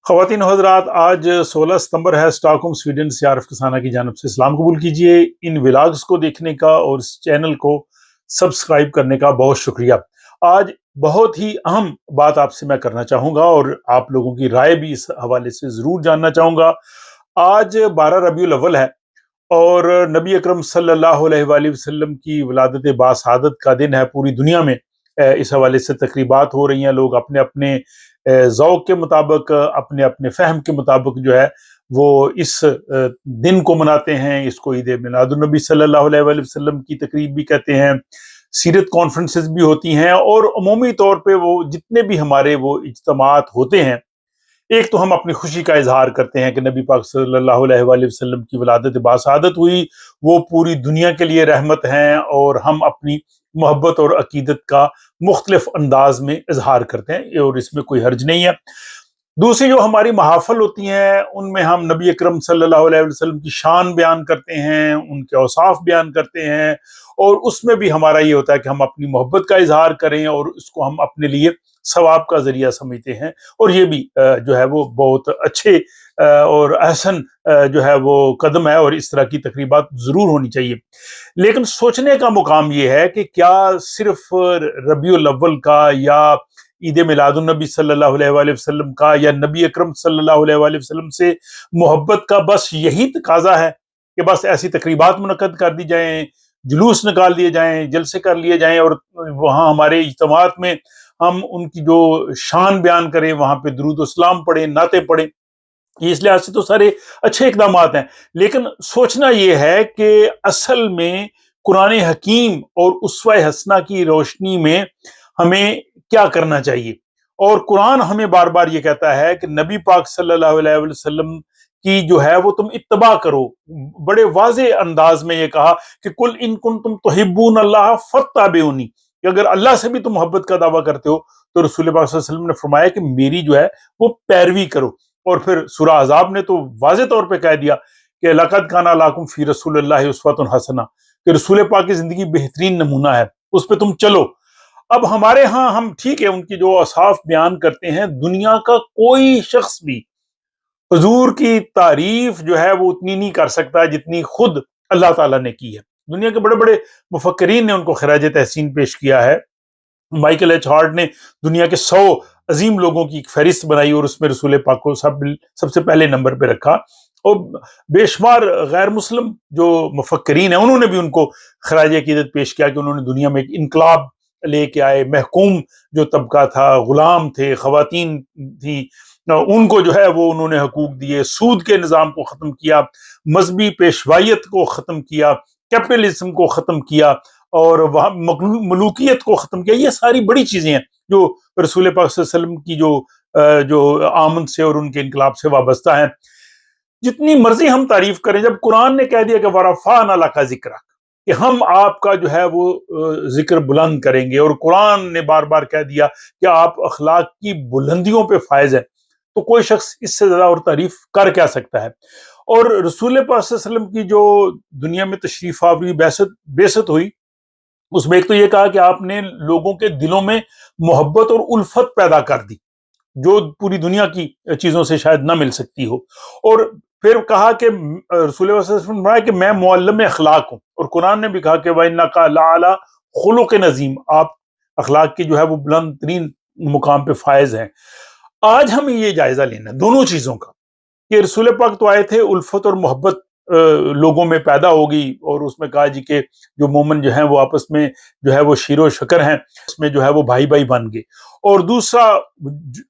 ख़वातीन और हज़रात, आज 16 सितंबर है। स्टॉकहोम स्वीडन से आरिफ कसाना की जानिब से सलाम कबूल कीजिए। इन व्लॉग्स को देखने का और इस चैनल को सब्सक्राइब करने का बहुत शुक्रिया। आज बहुत ही अहम बात आपसे मैं करना चाहूँगा और आप लोगों की राय भी इस हवाले से ज़रूर जानना चाहूँगा। आज 12 रबीउल अव्वल है और नबी अकरम सल्लल्लाहु अलैहि वसल्लम की विलादत बासआदत का दिन है। पूरी दुनिया में इस हवाले से तकरीबात हो रही हैं। लोग अपने अपने ज़ौक़ के मुताबिक, अपने अपने फ़हम के मुताबिक जो है वो इस दिन को मनाते हैं। इसको ईद मिलादुन नबी सल्लल्लाहु अलैहि वसल्लम की तकरीब भी कहते हैं। सीरत कॉन्फ्रेंसेस भी होती हैं और अमूमी तौर पे वो जितने भी हमारे वो इज्तिमात होते हैं, एक तो हम अपनी खुशी का इजहार करते हैं कि नबी पाक सल्लल्लाहु अलैहि वसल्लम की विलादत बासआदत हुई, वो पूरी दुनिया के लिए रहमत हैं और हम अपनी मोहब्बत और अकीदत का मुख्तलिफ अंदाज में इजहार करते हैं और इसमें कोई हर्ज नहीं है। दूसरी जो हमारी महाफल होती हैं उनमें हम नबी अकरम सल्लल्लाहु अलैहि वसल्लम की शान बयान करते हैं, उनके औसाफ बयान करते हैं और उसमें भी हमारा ये होता है कि हम अपनी मोहब्बत का इजहार करें और उसको हम अपने लिए सवाब का जरिया समझते हैं। और ये भी जो है वो बहुत अच्छे और अहसन जो है वो कदम है और इस तरह की तकरीबात ज़रूर होनी चाहिए। लेकिन सोचने का मुकाम ये है कि क्या सिर्फ रबीउल अव्वल का या ईद मिलादुन नबी सल्लल्लाहु अलैहि वसल्लम का या नबी अकरम सल्लल्लाहु अलैहि वसल्लम से मोहब्बत का बस यही तकाजा है कि बस ऐसी तकरीबात मुनक्कद कर दी जाएं, जुलूस निकाल दिए जाएं, जलसे कर लिए जाएं और वहाँ हमारे इज्तिमात में हम उनकी जो शान बयान करें, वहाँ पे दुरूद व सलाम पढ़ें, नाते पढ़ें। इस लिहाज से तो सारे अच्छे इकदामात हैं, लेकिन सोचना ये है कि असल में कुरान हकीम और उसवा हसना की रोशनी में हमें क्या करना चाहिए। और कुरान हमें बार बार ये कहता है कि नबी पाक सल्लल्लाहु अलैहि वसल्लम की जो है वो तुम इत्तबा करो। बड़े वाज़े अंदाज में ये कहा कि कुल इन कुंतुम तुहिब्बून अल्लाह फत्ताबिऊनी, कि अगर अल्लाह से भी तुम मोहब्बत का दावा करते हो तो रसूल पाक सल्लल्लाहु अलैहि वसल्लम ने फरमाया कि मेरी जो है वो पैरवी करो। और फिर सूरह अहज़ाब ने तो वाज़े तौर पे कह दिया कि लक़द काना लकुम फ़ी रसूलिल्लाहि उस्वतुन हसना, कि रसूल पाक की ज़िंदगी बेहतरीन नमूना है, उस पे तुम चलो। अब हमारे यहाँ हम ठीक है उनकी जो औसाफ बयान करते हैं, दुनिया का कोई शख्स भी हुजूर की तारीफ जो है वो उतनी नहीं कर सकता जितनी खुद अल्लाह ताला ने की है। दुनिया के बड़े बड़े मुफक्किरीन ने उनको खराज तहसीन पेश किया है। माइकल एच हार्ट ने दुनिया के 100 अजीम लोगों की एक फहरिस्त बनाई और उसमें रसूल पाक को सबसे पहले नंबर पे रखा। और बेशुमार गैर मुस्लिम जो मुफक्किरीन हैं उन्होंने भी उनको खराज अकीदत पेश किया कि उन्होंने दुनिया में एक इनकलाब लेके आए। महकूम जो तबका था, गुलाम थे, खवातीन थी, उनको जो है वो उन्होंने हकूक दिए, सूद के निज़ाम को ख़त्म किया, मजहबी पेशवाइयत को ख़त्म किया, कैपिटलिज्म को ख़त्म किया और वहाँ मलूकियत को ख़त्म किया। ये सारी बड़ी चीज़ें हैं जो रसूल पाक सल्लल्लाहु अलैहि वसल्लम की जो आमद से और उनके इनकलाब से वाबस्ता है। जितनी मर्जी हम तारीफ करें, जब कुरान ने कह दिया कि वरफ़अना लका ज़िक्रक, कि हम आपका जो है वो जिक्र बुलंद करेंगे, और कुरान ने बार बार कह दिया कि आप अखलाक की बुलंदियों पे फायज है, तो कोई शख्स इससे ज्यादा और तारीफ कर क्या सकता है। और रसूल पाक सल्लल्लाहु अलैहि वसल्लम की जो दुनिया में तशरीफ आवरी बेसत हुई, उसमें एक तो ये कहा कि आपने लोगों के दिलों में मोहब्बत और उल्फत पैदा कर दी जो पूरी दुनिया की चीजों से शायद ना मिल सकती हो। और फिर कहा कि रसूल ने कि मैं मुअल्लिम अखलाक हूँ, और कुरान ने भी कहा कि वइन्नका लअला खुलुक़ नज़ीम, आप अखलाक की जो है वो बुलंद तरीन मुकाम पे फायज हैं। आज हमें ये जायजा लेना है दोनों चीजों का कि रसूल पाक तो आए थे, उल्फत और मोहब्बत लोगों में पैदा होगी, और उसमें कहा जी के जो मोमिन जो हैं वो आपस में जो है वो शीरो शकर हैं, उसमें जो है वो भाई भाई बन गए। और दूसरा,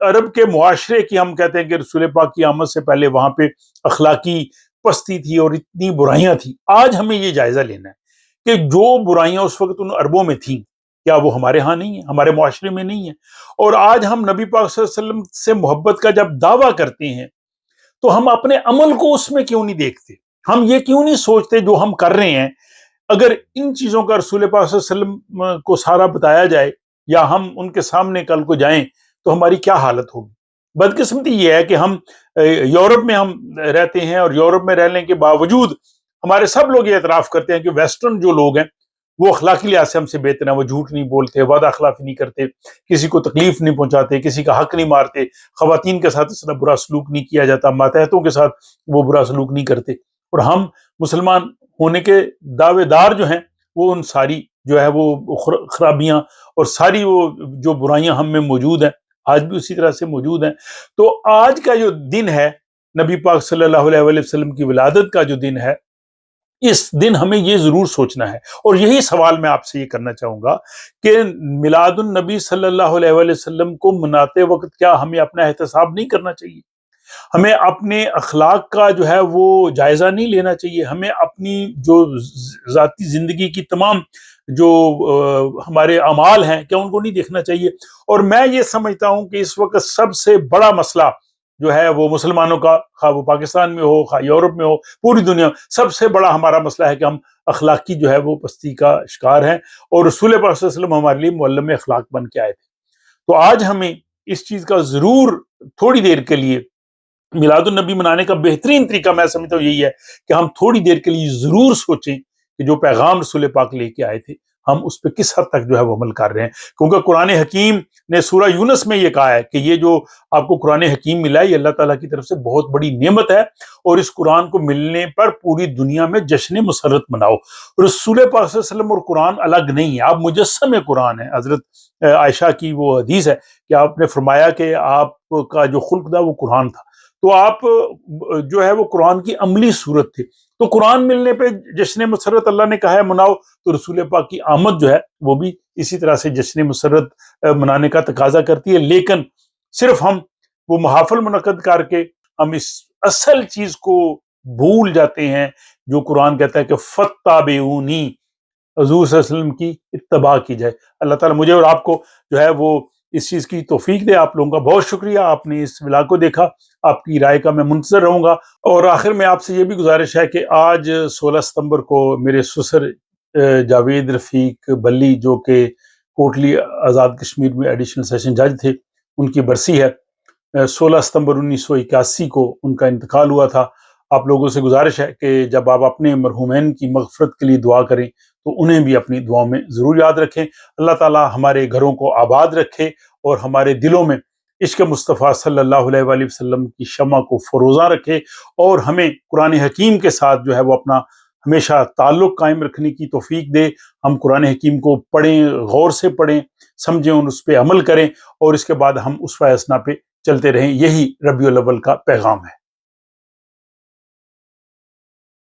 अरब के मुआशरे की हम कहते हैं कि रसूल पाक की आमद से पहले वहां पे अखलाकी पस्ती थी और इतनी बुराइयां थी। आज हमें ये जायजा लेना है कि जो बुराइयां उस वक्त उन अरबों में थी, क्या वो हमारे यहाँ नहीं है, हमारे मुआशरे में नहीं है। और आज हम नबी पाक सल्लल्लाहु अलैहि वसल्लम से मोहब्बत का जब दावा करते हैं तो हम अपने अमल को उसमें क्यों नहीं देखते, हम ये क्यों नहीं सोचते जो हम कर रहे हैं, अगर इन चीजों का रसूल पाक सल्लल्लाहु अलैहि वसल्लम को सारा बताया जाए या हम उनके सामने कल को जाएं तो हमारी क्या हालत होगी। बदकिस्मती ये है कि हम यूरोप में हम रहते हैं, और यूरोप में रहने के बावजूद हमारे सब लोग ये एतराफ करते हैं कि वेस्टर्न जो लोग हैं وہ اخلاقی لحاظ سے ہم سے بہتر ہیں، وہ جھوٹ نہیں بولتے، وعدہ خلافی نہیں کرتے، کسی کو تکلیف نہیں پہنچاتے، کسی کا حق نہیں مارتے، خواتین کے ساتھ اس طرح برا سلوک نہیں کیا جاتا، ماتحتوں کے ساتھ وہ برا سلوک نہیں کرتے۔ اور ہم مسلمان ہونے کے دعوے دار جو ہیں وہ ان ساری جو ہے وہ خرابیاں اور ساری وہ جو برائیاں ہم میں موجود ہیں آج بھی اسی طرح سے موجود ہیں۔ تو آج کا جو دن ہے نبی پاک صلی اللہ علیہ وآلہ وسلم کی ولادت کا جو دن ہے، اس دن ہمیں یہ ضرور سوچنا ہے، اور یہی سوال میں آپ سے یہ کرنا چاہوں گا کہ میلاد النبی صلی اللہ علیہ وآلہ وسلم کو مناتے وقت کیا ہمیں اپنا احتساب نہیں کرنا چاہیے؟ ہمیں اپنے اخلاق کا جو ہے وہ جائزہ نہیں لینا چاہیے؟ ہمیں اپنی جو ذاتی زندگی کی تمام جو ہمارے اعمال ہیں کیا ان کو نہیں دیکھنا چاہیے؟ اور میں یہ سمجھتا ہوں کہ اس وقت سب سے بڑا مسئلہ جو ہے وہ مسلمانوں کا، خواہ وہ پاکستان میں ہو، خواہ یورپ میں ہو، پوری دنیا میں سب سے بڑا ہمارا مسئلہ ہے کہ ہم اخلاقی جو ہے وہ پستی کا شکار ہیں، اور رسول پاک صلی اللہ علیہ وسلم ہمارے لیے معلم اخلاق بن کے آئے تھے۔ تو آج ہمیں اس چیز کا ضرور تھوڑی دیر کے لیے، میلاد النبی منانے کا بہترین طریقہ میں سمجھتا ہوں یہی ہے کہ ہم تھوڑی دیر کے لیے ضرور سوچیں کہ جو پیغام رسول پاک لے کے آئے تھے ہم اس پہ کس حد تک جو ہے وہ عمل کر رہے ہیں، کیونکہ قرآن حکیم نے سورہ یونس میں یہ کہا ہے کہ یہ جو آپ کو قرآن حکیم ملا ہے یہ اللہ تعالیٰ کی طرف سے بہت بڑی نعمت ہے، اور اس قرآن کو ملنے پر پوری دنیا میں جشن مسرت مناؤ۔ رسول پاک صلی اللہ علیہ وسلم اور قرآن الگ نہیں ہے، آپ مجسم قرآن ہیں۔ حضرت عائشہ کی وہ حدیث ہے کہ آپ نے فرمایا کہ آپ کا جو خلق تھا وہ قرآن تھا، تو آپ جو ہے وہ قرآن کی عملی صورت تھے۔ تو قرآن ملنے پہ جشن مسرت اللہ نے کہا ہے مناؤ، تو رسول پاک کی آمد جو ہے وہ بھی اسی طرح سے جشن مسرت منانے کا تقاضا کرتی ہے، لیکن صرف ہم وہ محافل منعقد کر کے ہم اس اصل چیز کو بھول جاتے ہیں جو قرآن کہتا ہے کہ فَاتَّبِعُونِی، حضور صلی اللہ علیہ وسلم کی اتباع کی جائے۔ اللہ تعالیٰ مجھے اور آپ کو جو ہے وہ اس چیز کی توفیق دے۔ آپ لوگوں کا بہت شکریہ، آپ نے اس ولاگ کو دیکھا، آپ کی رائے کا میں منتظر رہوں گا۔ اور آخر میں آپ سے یہ بھی گزارش ہے کہ آج 16 ستمبر کو میرے سسر جاوید رفیق بلی جو کہ کوٹلی آزاد کشمیر میں ایڈیشنل سیشن جج تھے، ان کی برسی ہے۔ 16 ستمبر 1981 کو ان کا انتقال ہوا تھا۔ آپ لوگوں سے گزارش ہے کہ جب آپ اپنے مرحومین کی مغفرت کے لیے دعا کریں تو انہیں بھی اپنی دعاؤں میں ضرور یاد رکھیں۔ اللہ تعالیٰ ہمارے گھروں کو آباد رکھے اور ہمارے دلوں میں عشق مصطفیٰ صلی اللہ علیہ وآلہ وسلم کی شمع کو فروزاں رکھے، اور ہمیں قرآن حکیم کے ساتھ جو ہے وہ اپنا ہمیشہ تعلق قائم رکھنے کی توفیق دے۔ ہم قرآن حکیم کو پڑھیں، غور سے پڑھیں، سمجھیں اور اس پہ عمل کریں، اور اس کے بعد ہم اس اسنا پہ چلتے رہیں۔ یہی ربیع الاول کا پیغام ہے۔